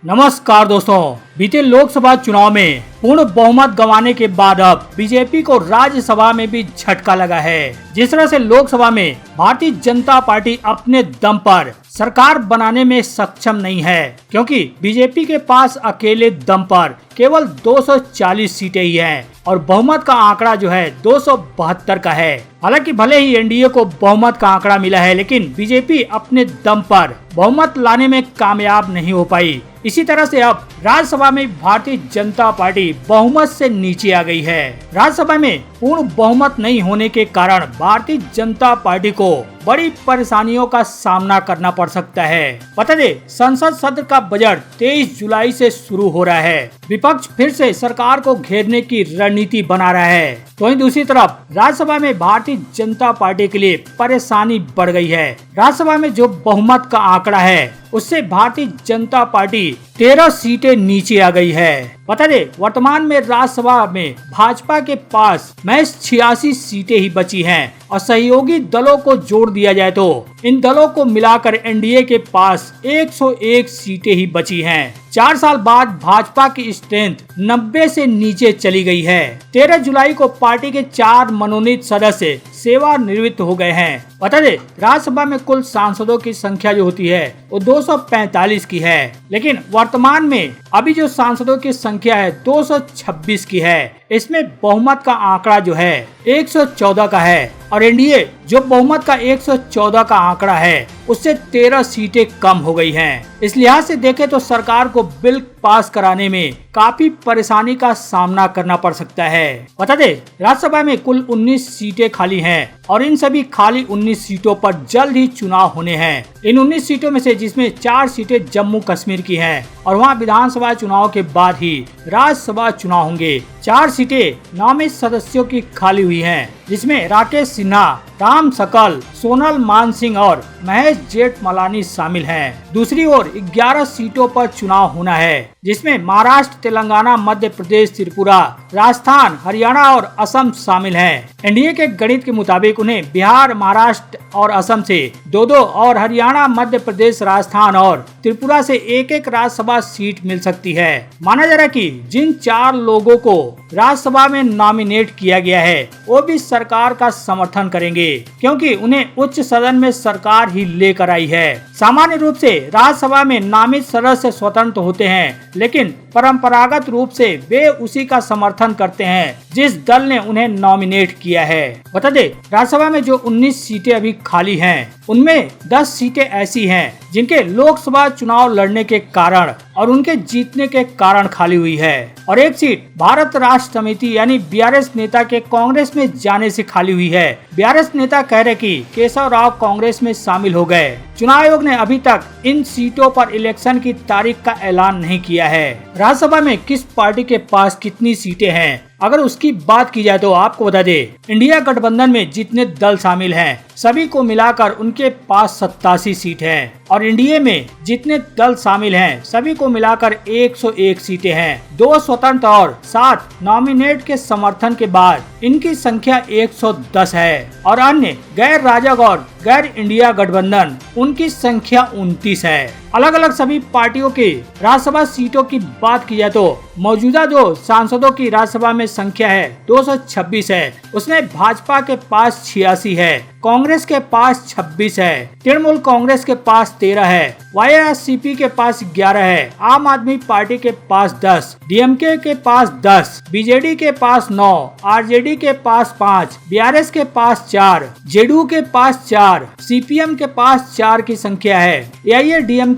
नमस्कार दोस्तों, बीते लोकसभा चुनाव में पूर्ण बहुमत गंवाने के बाद अब बीजेपी को राज्यसभा में भी झटका लगा है। जिस तरह से लोकसभा में भारतीय जनता पार्टी अपने दम पर सरकार बनाने में सक्षम नहीं है, क्योंकि बीजेपी के पास अकेले दम पर केवल 240 सीटें ही हैं और बहुमत का आंकड़ा जो है 272 का है। हालांकि भले ही एनडीए को बहुमत का आंकड़ा मिला है, लेकिन बीजेपी अपने दम पर बहुमत लाने में कामयाब नहीं हो पाई। इसी तरह से अब राज्यसभा में भारतीय जनता पार्टी बहुमत से नीचे आ गई है। राज्यसभा में पूर्ण बहुमत नहीं होने के कारण भारतीय जनता पार्टी को बड़ी परेशानियों का सामना करना पड़ सकता है। बता दे, संसद सत्र का बजट 23 जुलाई से शुरू हो रहा है। विपक्ष फिर से सरकार को घेरने की रणनीति बना रहा है, तो वहीं दूसरी तरफ राज्यसभा में भारतीय जनता पार्टी के लिए परेशानी बढ़ गई है। राज्यसभा में जो बहुमत का आंकड़ा है उससे भारतीय जनता पार्टी 13 सीटें नीचे आ गई है। बता दे, वर्तमान में राज्यसभा में भाजपा के पास महज 86 सीटें ही बची हैं और सहयोगी दलों को जोड़ दिया जाए तो इन दलों को मिलाकर एनडीए के पास 101 सीटें ही बची हैं। 4 साल बाद भाजपा की स्ट्रेंथ 90 से नीचे चली गई है। 13 जुलाई को पार्टी के 4 मनोनीत सदस्य सेवानिवृत्त हो गए हैं। बता दे, राज्यसभा में कुल सांसदों की संख्या जो होती है वो 245 की है, लेकिन वर्तमान में अभी जो सांसदों की संख्या है 226 की है। इसमें बहुमत का आंकड़ा जो है 114 का है और एनडीए जो बहुमत का 114 का आंकड़ा है उससे 13 सीटें कम हो गई हैं। इस लिहाज से देखें तो सरकार को बिल पास कराने में काफी परेशानी का सामना करना पड़ सकता है। बता दे, राज्यसभा में कुल 19 सीटें खाली हैं और इन सभी खाली 19 सीटों पर जल्द ही चुनाव होने हैं। इन 19 सीटों में से जिसमें 4 सीटें जम्मू कश्मीर की हैं और वहां विधानसभा चुनाव के बाद ही राज्यसभा चुनाव होंगे। 4 सीटें नामित सदस्यों की खाली हुई हैं, जिसमें राकेश सिन्हा, राम सकल, सोनल मानसिंह और महेश जेठमलानी शामिल हैं। दूसरी ओर 11 सीटों पर चुनाव होना है, जिसमें महाराष्ट्र, तेलंगाना, मध्य प्रदेश, त्रिपुरा, राजस्थान, हरियाणा और असम शामिल हैं। एनडीए के गणित के मुताबिक उन्हें बिहार, महाराष्ट्र और असम से 2-2 और हरियाणा, मध्य प्रदेश, राजस्थान और त्रिपुरा से 1-1 राज्यसभा सीट मिल सकती है। माना जा रहा है कि जिन 4 लोगों को राज्यसभा में नॉमिनेट किया गया है वो भी सरकार का समर्थन करेंगे, क्योंकि उन्हें उच्च सदन में सरकार ही लेकर आई है। सामान्य रूप से राज्यसभा में नामित सदस्य स्वतंत्र होते हैं, लेकिन परंपरागत रूप से वे उसी का समर्थन करते हैं जिस दल ने उन्हें नॉमिनेट किया है। बता दे, राज्यसभा में जो 19 सीटें अभी खाली हैं उनमें 10 सीटें ऐसी हैं जिनके लोकसभा चुनाव लड़ने के कारण और उनके जीतने के कारण खाली हुई है और एक सीट भारत राष्ट्र समिति यानी बीआरएस नेता के कांग्रेस में जाने से खाली हुई है। बीआरएस नेता कह रहे कि केशव राव कांग्रेस में शामिल हो गए। चुनाव आयोग ने अभी तक इन सीटों पर इलेक्शन की तारीख का ऐलान नहीं किया है। राज्यसभा में किस पार्टी के पास कितनी सीटें हैं, अगर उसकी बात की जाए तो आपको बता दे, इंडिया गठबंधन में जितने दल शामिल हैं सभी को मिलाकर उनके पास 87 सीट हैं और एनडीए में जितने दल शामिल हैं सभी को मिलाकर 101 सीटें हैं। 2 स्वतंत्र और 7 नॉमिनेट के समर्थन के बाद इनकी संख्या 110 है और अन्य गैर राजग और गैर इंडिया गठबंधन उनकी संख्या 29 है। अलग अलग सभी पार्टियों के राज्यसभा सीटों की बात की जाए तो मौजूदा जो सांसदों की राज्यसभा में संख्या है 226 है, उसमें भाजपा के पास 86 है, कांग्रेस के पास 26 है, तृणमूल कांग्रेस के पास 13 है, वाईएसआरसीपी के पास 11 है, आम आदमी पार्टी के पास 10, डीएमके के पास 10, बीजेडी के पास 9, आरजेडी के पास 5, बीआरएस के पास 4, जेडीयू के पास 4, सीपीएम के पास 4 की संख्या है, एआईएडीएमके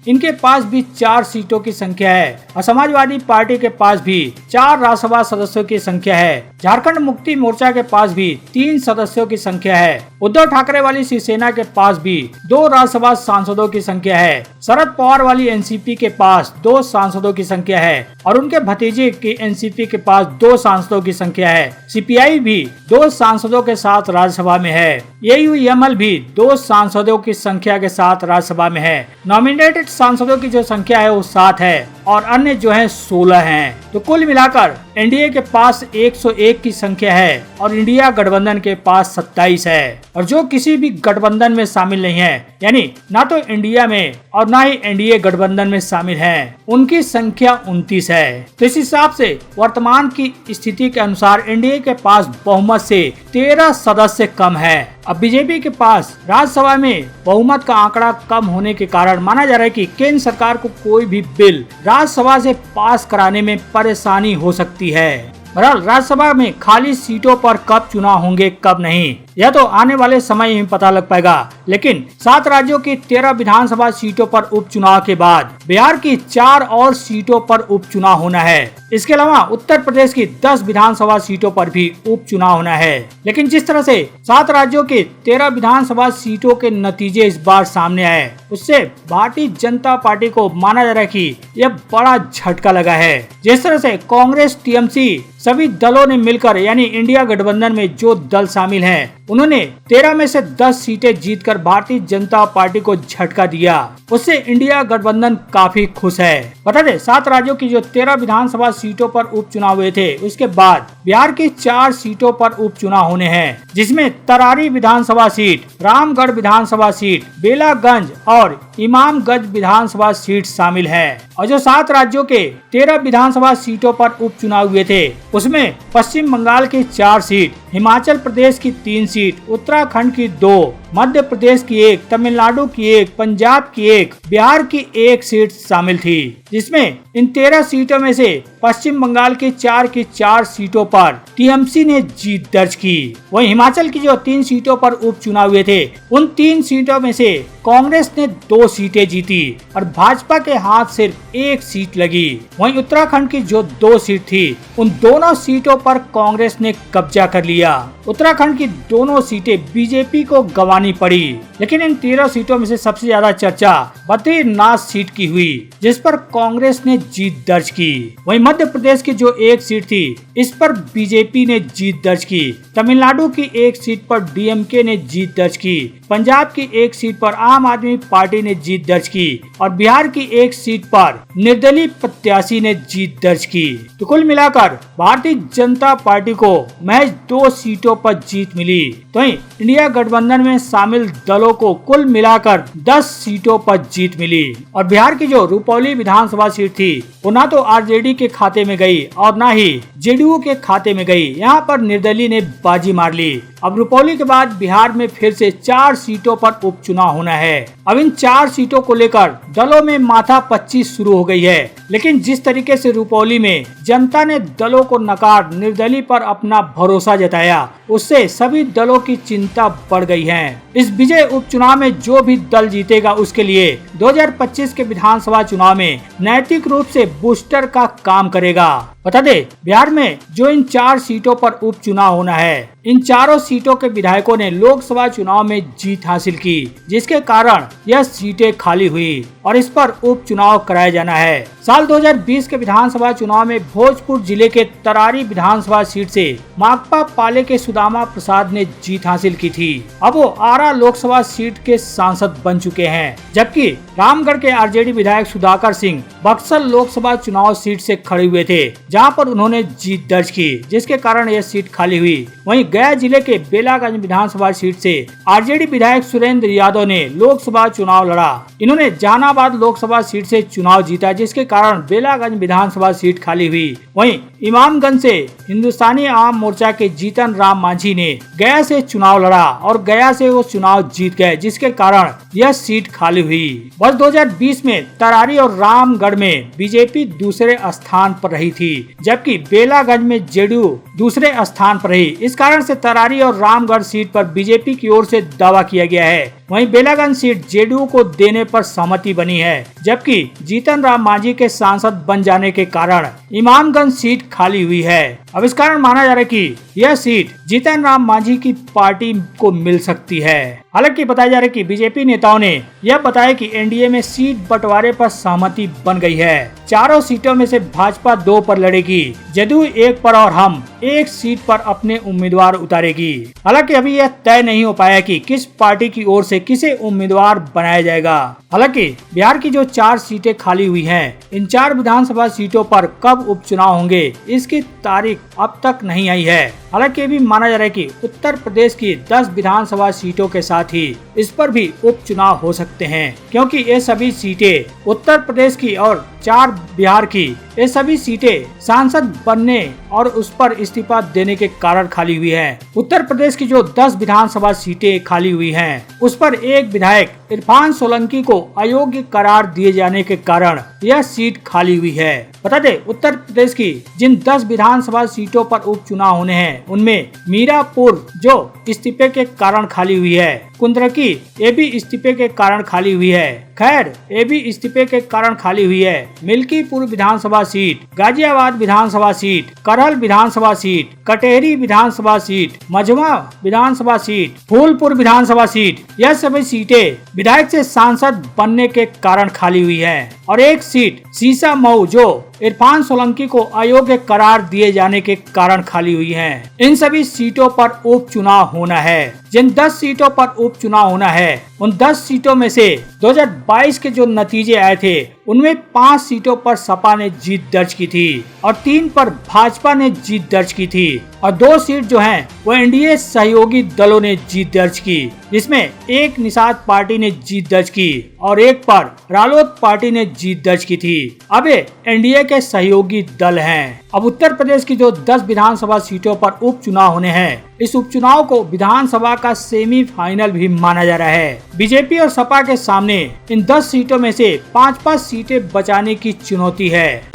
इनके पास भी 4 सीटों की संख्या है और समाजवादी पार्टी के पास भी 4 राज्यसभा सदस्यों की संख्या है। झारखंड मुक्ति मोर्चा के पास भी 3 सदस्यों की संख्या है। उद्धव ठाकरे वाली शिवसेना के पास भी 2 राज्यसभा सांसदों की संख्या है। शरद पवार वाली एनसीपी के पास 2 सांसदों की संख्या है और उनके भतीजे की एनसीपी के पास 2 सांसदों की संख्या है। सीपीआई भी 2 सांसदों के साथ राज्यसभा में है। एयूएमएल भी 2 सांसदों की संख्या के साथ राज्यसभा में है। नॉमिनेटेड सांसदों की जो संख्या है वो 7 है और अन्य जो है 16 हैं। तो कुल मिलाकर एनडीए के पास 101 की संख्या है और इंडिया गठबंधन के पास 27 है। और जो किसी भी गठबंधन में शामिल नहीं है, यानी ना तो इंडिया में और ना ही एनडीए गठबंधन में शामिल हैं, उनकी संख्या 29 है। तो इस हिसाब से वर्तमान की स्थिति के अनुसार एनडीए के पास बहुमत से 13 सदस्य कम है। अब बीजेपी के पास राज्यसभा में बहुमत का आंकड़ा कम होने के कारण माना जा रहा है कि केंद्र सरकार को कोई भी बिल राज्यसभा से पास कराने में परेशानी हो सकती है। बहरहाल राज्यसभा में खाली सीटों पर कब चुनाव होंगे कब नहीं, यह तो आने वाले समय में पता लग पाएगा। लेकिन 7 राज्यों की 13 विधानसभा सीटों पर उपचुनाव के बाद बिहार की 4 और सीटों पर उपचुनाव होना है। इसके अलावा उत्तर प्रदेश की 10 विधानसभा सीटों पर भी उपचुनाव होना है। लेकिन जिस तरह से 7 राज्यों के 13 विधानसभा सीटों के नतीजे इस बार सामने आए, उससे भारतीय जनता पार्टी को माना जा रहा है कि यह बड़ा झटका लगा है। जिस तरह से कांग्रेस, टीएमसी सभी दलों ने मिलकर यानी इंडिया गठबंधन में जो दल शामिल हैं, उन्होंने 13 में से 10 सीटें जीतकर भारतीय जनता पार्टी को झटका दिया। उससे इंडिया गठबंधन काफी खुश है। बता दें 7 राज्यों की जो 13 विधानसभा सीटों पर उपचुनाव हुए थे, उसके बाद बिहार की 4 सीटों पर उपचुनाव होने हैं, जिसमें तरारी विधानसभा सीट, रामगढ़ विधानसभा सीट, बेलागंज और इमामगंज विधानसभा सीट शामिल है। और जो 7 राज्यों के 13 विधानसभा सीटों पर उपचुनाव हुए थे, उसमें पश्चिम बंगाल की 4 सीट, हिमाचल प्रदेश की 3 सीट, उत्तराखंड की 2, मध्य प्रदेश की 1, तमिलनाडु की 1, पंजाब की 1, बिहार की 1 सीट शामिल थी। जिसमें इन 13 सीटों में से पश्चिम बंगाल की 4 सीटों पर टीएमसी ने जीत दर्ज की। वहीं हिमाचल की जो 3 सीटों पर उपचुनाव हुए थे, उन 3 सीटों में से कांग्रेस ने 2 सीटें जीती और भाजपा के हाथ सिर्फ 1 सीट लगी। वहीं उत्तराखंड की जो 2 सीट थी, उन दोनों सीटों पर कांग्रेस ने कब्जा कर लिया। उत्तराखंड की दोनों सीटें बीजेपी को गंवानी पड़ी। लेकिन इन 13 सीटों में से सबसे ज्यादा चर्चा बद्रीनाथ सीट की हुई, जिस पर कांग्रेस ने जीत दर्ज की। वहीं मध्य प्रदेश की जो 1 सीट थी, इस पर बीजेपी ने जीत दर्ज की। तमिलनाडु की 1 सीट पर डीएमके ने जीत दर्ज की। पंजाब की 1 सीट पर आम आदमी पार्टी ने जीत दर्ज की और बिहार की 1 सीट पर निर्दलीय प्रत्याशी ने जीत दर्ज की। तो कुल मिलाकर भारतीय जनता पार्टी को महज 2 सीटों पर जीत मिली। तो इंडिया गठबंधन में शामिल दलों को कुल मिलाकर 10 सीटों पर जीत मिली। और बिहार की जो रुपौली विधानसभा सीट थी, वो ना तो आरजेडी के खाते में गई और ना ही जेडीयू के खाते में गई। यहाँ पर निर्दलीय ने बाजी मार ली। अब रुपौली के बाद बिहार में फिर से 4 सीटों पर उपचुनाव होना है। अब इन 4 सीटों को लेकर दलों में माथापच्ची शुरू हो गई है। लेकिन जिस तरीके से रुपौली में जनता ने दलों को नकार निर्दलीय पर अपना भरोसा जताया, उससे सभी दलों की चिंता बढ़ गई है। इस विजय उपचुनाव में जो भी दल जीतेगा, उसके लिए 2025 के विधानसभा चुनाव में नैतिक रूप से बूस्टर का काम करेगा। बता दे बिहार में जो इन 4 सीटों पर उपचुनाव होना है, इन चारों सीटों के विधायकों ने लोकसभा चुनाव में जीत हासिल की, जिसके कारण यह सीटें खाली हुई और इस पर उपचुनाव कराया जाना है। साल 2020 के विधानसभा चुनाव में भोजपुर जिले के तरारी विधानसभा सीट से माकपा पाले के सुदामा प्रसाद ने जीत हासिल की थी। अब वो आरा लोकसभा सीट के सांसद बन चुके हैं, जबकि रामगढ़ के आरजेडी विधायक सुधाकर सिंह बक्सर लोकसभा चुनाव सीट से खड़े हुए थे, जहां पर उन्होंने जीत दर्ज की, जिसके कारण यह सीट खाली हुई। वहीं गया जिले के बेलागंज विधानसभा सीट से आरजेडी विधायक सुरेंद्र यादव ने लोकसभा चुनाव लड़ा। इन्होंने जहानाबाद लोकसभा सीट से चुनाव जीता, जिसके कारण बेलागंज विधानसभा सीट खाली हुई। वहीं इमामगंज से हिंदुस्तानी आवाम मोर्चा के जीतन राम मांझी ने गया से चुनाव लड़ा और गया से वो चुनाव जीत गए, जिसके कारण यह सीट खाली हुई। वर्ष 2020 में तरारी और रामगढ़ में बीजेपी दूसरे स्थान पर रही थी, जबकि बेलागंज में जेडीयू दूसरे स्थान पर रही। इस कारण से तरारी और रामगढ़ सीट पर बीजेपी की ओर से दावा किया गया है। वहीं बेलागंज सीट जेडीयू को देने पर सहमति बनी है, जबकि जीतन राम मांझी के सांसद बन जाने के कारण इमामगंज सीट खाली हुई है। अब इस कारण माना जा रहा है कि यह सीट जीतन राम मांझी की पार्टी को मिल सकती है। हालांकि बताया जा रहा है कि बीजेपी नेताओं ने यह बताया कि एनडीए में सीट बंटवारे पर सहमति बन गई है। चारों सीटों में से भाजपा 2 पर लड़ेगी, जदयू 1 पर और हम 1 सीट पर अपने उम्मीदवार उतारेगी। हालांकि अभी यह तय नहीं हो पाया कि किस पार्टी की ओर से किसे उम्मीदवार बनाया जाएगा। हालांकि बिहार की जो 4 सीटें खाली हुई हैं, इन 4 विधानसभा सीटों पर कब उपचुनाव होंगे इसकी तारीख अब तक नहीं आई है। हालांकि ये भी माना जा रहा है कि उत्तर प्रदेश की 10 विधानसभा सीटों के साथ ही इस पर भी उपचुनाव हो सकते हैं, क्योंकि ये सभी सीटें उत्तर प्रदेश की और 4 बिहार की, ये सभी सीटें सांसद बनने और उस पर इस्तीफा देने के कारण खाली हुई है। उत्तर प्रदेश की जो 10 विधानसभा सीटें खाली हुई हैं, उस पर एक विधायक इरफान सोलंकी को अयोग्य करार दिए जाने के कारण यह सीट खाली हुई है। बता दें, उत्तर प्रदेश की जिन 10 विधानसभा सीटों पर उपचुनाव होने हैं, उनमें मीरापुर जो इस्तीफे के कारण खाली हुई है, कुंद्रकी ये भी इस्तीफे के कारण खाली हुई है, खैर ये भी इस्तीफे के कारण खाली हुई है, मिल्कीपुर विधानसभा सीट, गाजियाबाद विधानसभा सीट, करहल विधानसभा सीट, कटेहरी विधानसभा सीट, मझवा विधानसभा सीट, फूलपुर विधानसभा सीट, यह सभी सीटें विधायक से सांसद बनने के कारण खाली हुई है और एक सीट सीसामऊ जो इरफान सोलंकी को अयोग्य करार दिए जाने के कारण खाली हुई है। इन सभी सीटों पर उपचुनाव होना है। जिन 10 सीटों पर उपचुनाव होना है, उन 10 सीटों में से 2022 के जो नतीजे आए थे, उनमें 5 सीटों पर सपा ने जीत दर्ज की थी और 3 पर भाजपा ने जीत दर्ज की थी और 2 सीट जो हैं वो एनडीए सहयोगी दलों ने जीत दर्ज की, जिसमें एक निषाद पार्टी ने जीत दर्ज की और एक पर रालोद पार्टी ने जीत दर्ज की थी। अब ये एनडीए के सहयोगी दल हैं। अब उत्तर प्रदेश की जो 10 विधानसभा सीटों पर उपचुनाव होने हैं, इस उपचुनाव को विधानसभा का सेमीफाइनल भी माना जा रहा है। बीजेपी और सपा के सामने इन 10 सीटों में से 5-5 सीटें बचाने की चुनौती है।